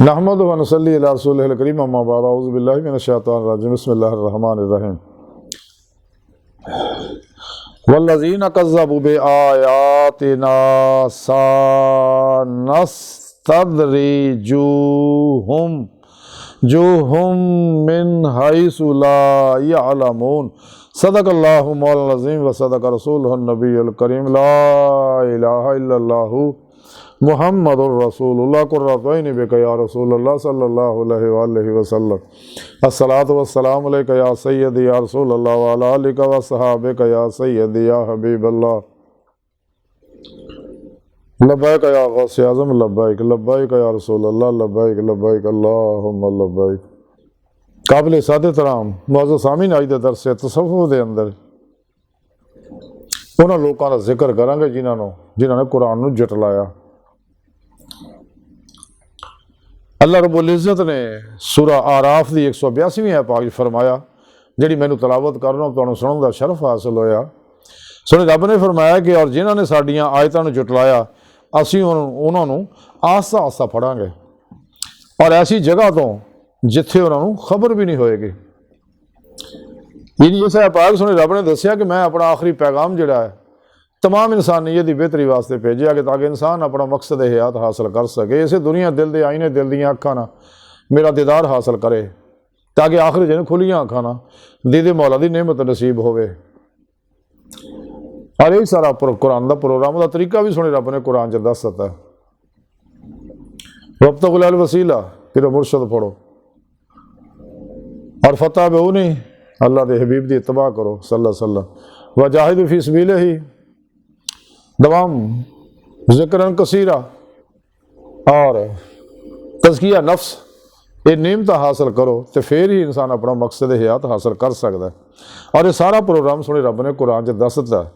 नहमदु व नसल्ली अला रसूलिहिल करीम अम्मा बाद अऊज़ु बिल्लाहि मिनश शैतानिर रजीम बिस्मिल्लाहिर रहमानिर रहीम वल्लज़ीना कज़्ज़बू बिआयातिना सनस्तद्रिजुहुम मिन हैसु ला यअलमून सदक़ल्लाहु मौलाना अज़ीम व सदक़ रसूलुहुन नबियुल करीम ला इलाहा इल्लल्लाहु मुहम्मदुर रसूलुल्लाह कुर्रतुइनी बिका या रसूलल्लाह सल्लल्लाहु अलैहि वसल्लम अस्सलातु वस्सलामु अलैका या सय्यदी या रसूलल्लाह व अला आलिका व सहाबिका या सय्यदी या हबीबल्लाह लब्बैक या गौसे आज़म लब्बैक लब्बैक या रसूलल्लाह लब्बैक लब्बैक अल्लाहुम्मा लब्बैक। काबिल सादे तराम मुअज़्ज़ज़ सामीन अज दे दरस तसव्वुफ़ दे अंदर उन्हां लोकां दा जिक्र करांगे जिन्हां ने कुरान नूं जटलाया। अल्लाह रब्बुल इज़्ज़त ने सूरा आराफ की 182वीं ऐप पाक फरमाया जिहड़ी मैनू तलावत करना तुहानूं सुणन दा शरफ हासिल होया। सुने रब ने फरमाया कि और जिन्हां ने साडियां आयतां नूं जुटलाया असीं उन्हां नूं आस्ता आस्ता फड़ांगे और ऐसी जगह तो जिथे उन्हां नूं खबर भी नहीं होएगी। इस ऐप पाक सुने रब ने दस्सिया कि मैं अपना आखिरी पैगाम जिहड़ा है तमाम इंसानियत की बेहतरी वास्ते भेजा कि ताकि इंसान अपना मकसद हयात हासिल कर सके। इसे दुनिया दिल दे आईने दिल दियाँ अखां ना मेरा दीदार हासिल करे ताकि आखिर दिन खुलियां अखां ना दीदे मौला की नेमत नसीब होवे। और यही सारा कुरान का प्रोग्राम का तरीका भी सुने रब ने कुरान च दस दिता है। वब्तगुल अल वसीला फिर मुर्शद पढ़ो और फतह बेऊनी अल्लाह के हबीब की इत्तबा करो सल्लल्लाहु अलैहि वसल्लम वजाहिदु फी सबीलिही दवाम ज़िक्रन कसीरा और तज़किया नफ्स ये नेमत हासिल करो तो फिर ही इंसान अपना मकसद हयात हासिल कर सकता है। और ये सारा प्रोग्राम सुने रब ने कुरान च दस दिता है।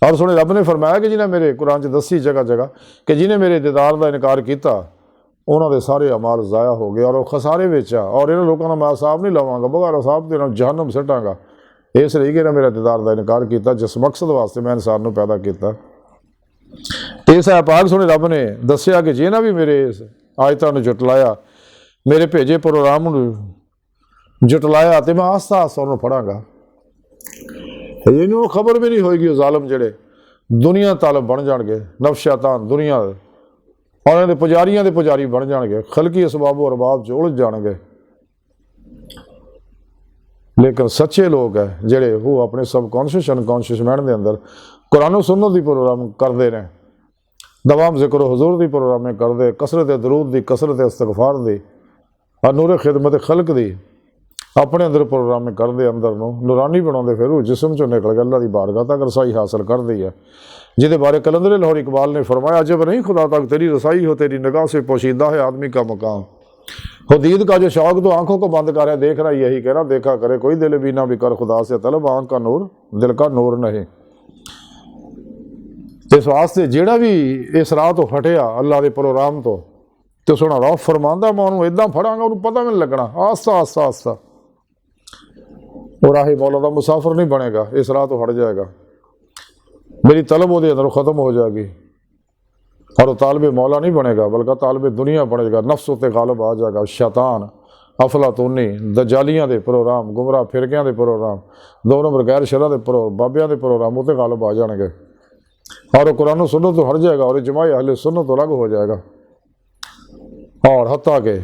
और सुने रब ने फरमाया कि जिन्हें मेरे कुरान च दसी जगह जगह कि जिन्हें मेरे दीदार का इनकार किया उन्होंने सारे अमाल ज़ाया हो गए और वह खसारे में आ और इन्होंने लोगों का मैं हिसाब नहीं लवांगा बगैर हिसाब के जहन्नम सटांगा। इसलिए कि मेरे दीदार का इनकार किया जिस मकसद वास्ते मैं इंसान को पैदा किया। इस पाक सुने रब ने दसिया कि जिन्हें भी मेरे इस आयतां नूं जुटलाया मेरे भेजे प्रोग्राम जुटलाया तो मैं आस्ता आस्ता उन्होंने फड़ांगा। इन्होंने खबर भी नहीं होएगी जालम जेड़े दुनिया तालब बन जाएंगे नफ्स शैतान दुनिया और इन्हें पुजारियों के पुजारी बन जाएंगे खलकी असबाब अरबाब च उलझ जाएंगे। लेकिन सच्चे लोग है जेड़े वो अपने सबकॉन्शियस अनकॉन्शियस माइंड के अंदर कुरान सुन्नत की प्रोग्राम करते हैं दवाम जिक्र हजूर की प्रोग्राम करते कसरत दरूद की कसरत इस्तगफार की और नूर खिदमत खलक की अपने अंदर प्रोग्राम करते अंदर नूरानी बनाते फिर वो जिसम चो निकल के अल्लाह की बारगाह तक रसाई हासिल करती है जिहदे बारे कलंदर लाहौर इकबाल ने फरमाया जब नहीं खुदा तक तेरी रसाई हो तेरी निगाह से पोशीदा है आदमी का मकाम। खुदीद का जो शौक तो आंखों को बंद कर है देख रहा यही कह रहा देखा करे कोई दिल बीना भी कर खुदा से तलब आंख का नूर दिल का नूर नहीं। इस वास्ते जेड़ा भी इस राह तो हटिया अल्लाह के प्रोग्राम तो सुना रहा फरमांदा मैं उन्होंने इदा फड़ांगा उन्होंने पता भी नहीं लगना आस्ता आस्ता आस्ता और राही मौला का मुसाफिर नहीं बनेगा इस राह तो हट जाएगा मेरी तलब वो अंदर ख़त्म हो जाएगी और वो तालब मौला नहीं बनेगा बल्कि तालब दुनिया बनेगा नफ्स उत्ते गालिब आ जाएगा। शैतान अफलातूनी दजालियां के प्रोग्राम गुमराह फिरकियां के प्रोग्राम दो नंबर गैर शरह के बाबियां के प्रोग्राम उत्ते गालिब आ जाएंगे और कुरान सुन्नत तो हट जाएगा और जमाए अहले सुन्नत तो अलग हो जाएगा। और हत्ता के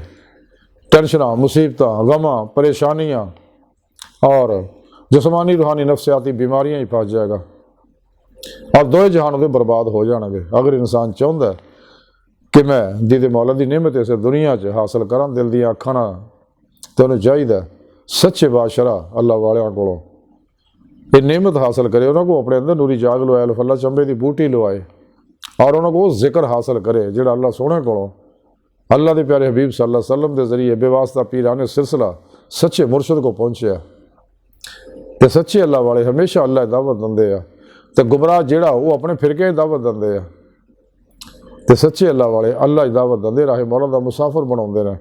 टेंशन मुसीबत गमा परेशानियाँ और जिस्मानी रूहानी नफ्सियाती बीमारियां ही फस जाएगा और दो जहानों के बर्बाद हो जाएंगे। अगर इंसान चाहता है कि मैं दीदे मौला की नेमत इस दुनिया च हासिल करा दिल दी अखां नाल तो उन्हें चाहिए सच्चे बादशाह अल्लाह वालियां कोलों ये नेमत हासिल करे उन्होंने अपने अंदर नूरी जाग लवाए अल्फल्ला चंबे की बूटी लवाए और उन्होंने जिक्र हासिल करे जो अल्लाह सोहने कोलों अल्लाह के प्यारे हबीब सल्लल्लाहु अलैहि वसल्लम के जरिए बेवास्ता पीराने सिलसिला सच्चे मुर्शद को पहुँचे तो सच्चे अल्लाह वाले हमेशा अल्लाह दावत देंगे तो गुमराह जेड़ा वो अपने फिरके की दावत देंगे तो सच्चे अल्लाह वाले अल्लाह की दावत देंगे राहे मौला का मुसाफिर बनाते हैं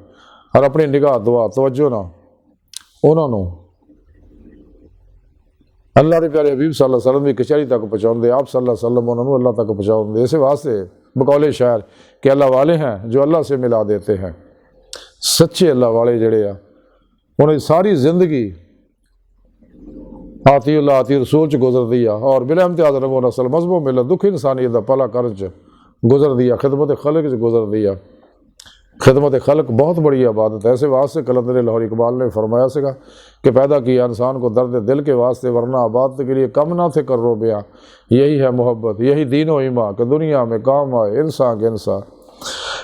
और अपनी निगाह दुआ तवज्जो ना उन्होंने अल्लाह के प्यारे हबीब सल्लल्लाहु अलैहि वसल्लम की कचहरी तक पहुँचाते आप सल्लल्लाहु अलैहि वसल्लम उन्होंने अल्लाह तक पहुँचाते। इस वास्ते बकौले शायर कि अल्लाह वाले हैं जो अल्लाह से मिला देते हैं सच्चे अल्लाह वाले जड़े आ उन्हें सारी जिंदगी आती अल्लाह आती रसूल च गुजरती आ और बिला इम्तियाज रबो नस्ल मजहबो मिलत दुख इंसानियत का भला करन च गुजरती आ खिदमत खलक च गुजरती आ। खिदमत खलक बहुत बड़ी इबादत है। ऐसे वास्ते कलंदर लाहौर इकबाल ने फरमाया सगा कि पैदा किया इंसान को दर्द दिल के वास्ते वरना आबाद के लिए कम ना थे कर रो बया। यही है मोहब्बत, यही दीनो ईमा कि दुनिया में काम आए इंसान के इंसान।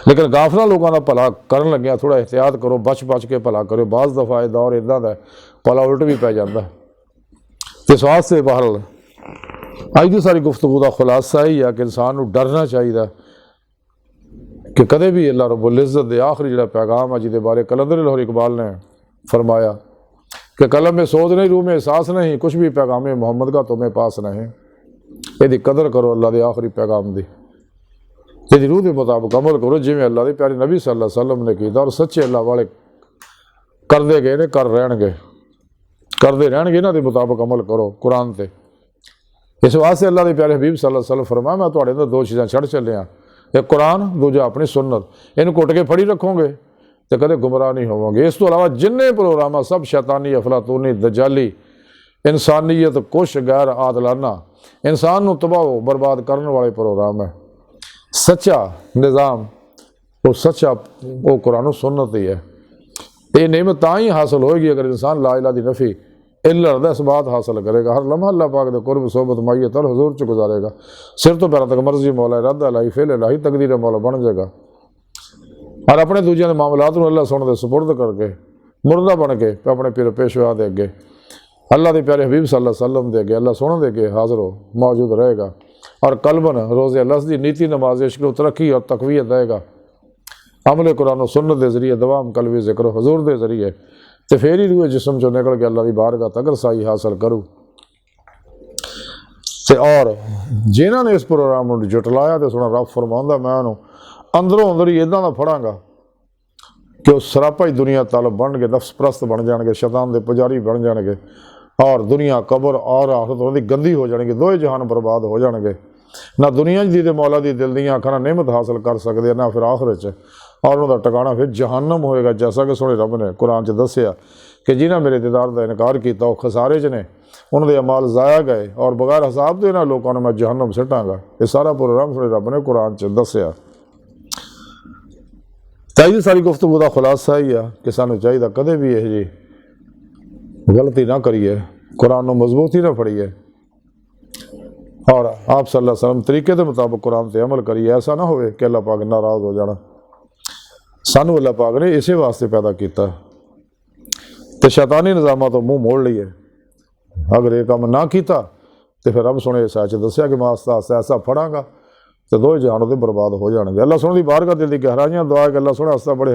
लेकिन गाफला लोगों का भला करन लग्या थोड़ा एहतियात करो, बच बच के भला करो। बाज़ दफ़ा ये दौर इदा का भला उल्ट भी पै जाता है। इस वास्ते बहरल अज की सारी गुफ्तगू का खुलासा ही है कि इंसान को डरना चाहिए कि कदे भी अल्लाह रब्बुल इज़्ज़त दे आखिरी जो पैगाम है जिसके बारे कलंदर लाहौर इकबाल ने फरमाया कि कलम में सोच नहीं, रूह में एहसास नहीं, कुछ भी पैगाम मोहम्मद का तुम्हें पास नहीं। यदि कदर करो अल्लाह के आखिरी पैगाम की, यदि रूह के मुताबिक अमल करो जिमें अल्लाह के प्यारे नबी सल्लल्लाहु अलैहि वसल्लम ने किया। और सच्चे अल्लाह वाले करते गए ने, कर रहणगे, करते रहणगे, इन्हां दे मुताबिक अमल करो कुरान से। इस वास्ते अल्लाह के प्यारे हबीब सल्लल्लाहु अलैहि वसल्लम फरमाया मैं तुहाडे अंदर दो चीज़ां छड़ चलिया, एक कुरान, दूजा अपनी सुन्नत। इन घुट के फड़ी रखोगे तो कदे गुमराह नहीं होवोगे। इस तो अलावा जिन्ने प्रोग्राम सब शैतानी अफलातूनी दजाली इंसानियत कुछ गैर आदलाना इंसान को तबाह बर्बाद करने वाले प्रोग्राम है। सच्चा निज़ाम वो सच्चा वो कुरान सुन्नत ही है। ये नेमत तां ही हासिल होएगी अगर इंसान ला इलाहा दी नफ़ी इल्लत इस बात हासिल करेगा। हर लम्हा अल्लाह पाक दे कुर्ब सोबत माइयत और हुजूर च गुजारेगा। सिर तो पैरों तक मर्जी मौला इरादा इलाही फेल इलाही तकदीर मौला बन जाएगा। और अपने दूजिया के मामलात को अल्लाह सुन दे सुपुर्द करके मुर्दा बन के अपने पीर पेशवा दे अगे अल्लाह के प्यारे हबीब सल्लल्लाहु अलैहि वसल्लम दे अगे अल्लाह सुन दे के हाजिर हो मौजूद रहेगा। और कल्बन रोज़े लस दी नीति नमाज इश्क को तरक्की और तकवीत देगा। अमले कुरान सुन्नत के जरिए दवाम कलवी जिक्र हजूर के जरिए तो फिर ही रूए जिसम चो निकल के अल्लाह की बारगाह तक रसाई हासिल करूँ। और जिन्हों ने इस प्रोग्राम को जुटलाया तो सुना रब फरमाउंदा मैं उन्होंने अंदरों अंदर ही इदा का फड़ांगा कि वह सरापा ही दुनिया तलब बन गए, नफ्स परस्त बन जाएंगे, शैतान के पुजारी बन जाएंगे और दुनिया कबर और आखिरत उन्होंने गंदी हो जाएगी। दोए जहान बर्बाद हो जाएंगे। ना दुनिया दी ते मौला दी दिल दी अखां नेमत हासिल कर सकते ना फिर आखिरत च, और उन्होंने टिकाणा फिर जहन्नम होएगा। जैसा कि सोने रब ने कुरान च दसिया कि जिन्हें मेरे दीदार का इनकार किया वह खसारे च ने, उन्होंने अमाल जाया गए और बगैर हिसाब के इन्होंने लोगों ने मैं जहन्नम सिटांगा। ये सारा प्रोग्राम सोने रब ने कुरान च दसिया। चाहिए सारी गुफ्तगू का खुलासा ही है कि सानू चाहिए कदे भी यह जी गलती ना करिए, कुरान को मजबूती ना फड़िए और आप सल्लल्लाहु अलैहि वसल्लम तरीके के मुताबिक कुरान से अमल करिए। ऐसा ना हो कि अल्लाह पाक नाराज़ हो जाना। सानू अल्लाह पाक ने इसे वास्ते पैदा किया तो शैतानी निज़ामां तो मुँह मोड़ लिए। अगर ये काम ना किया तो फिर रब सुने सच दसिया कि मैं आस्ता आस्ता ऐसा फड़ांगा तो दो जहानों से बर्बाद हो जाएंगे। अल्लाह सुन दी बारगाह दिल दी गहराइयां दुआ है कि अल्लाह सुने आस्ता बड़े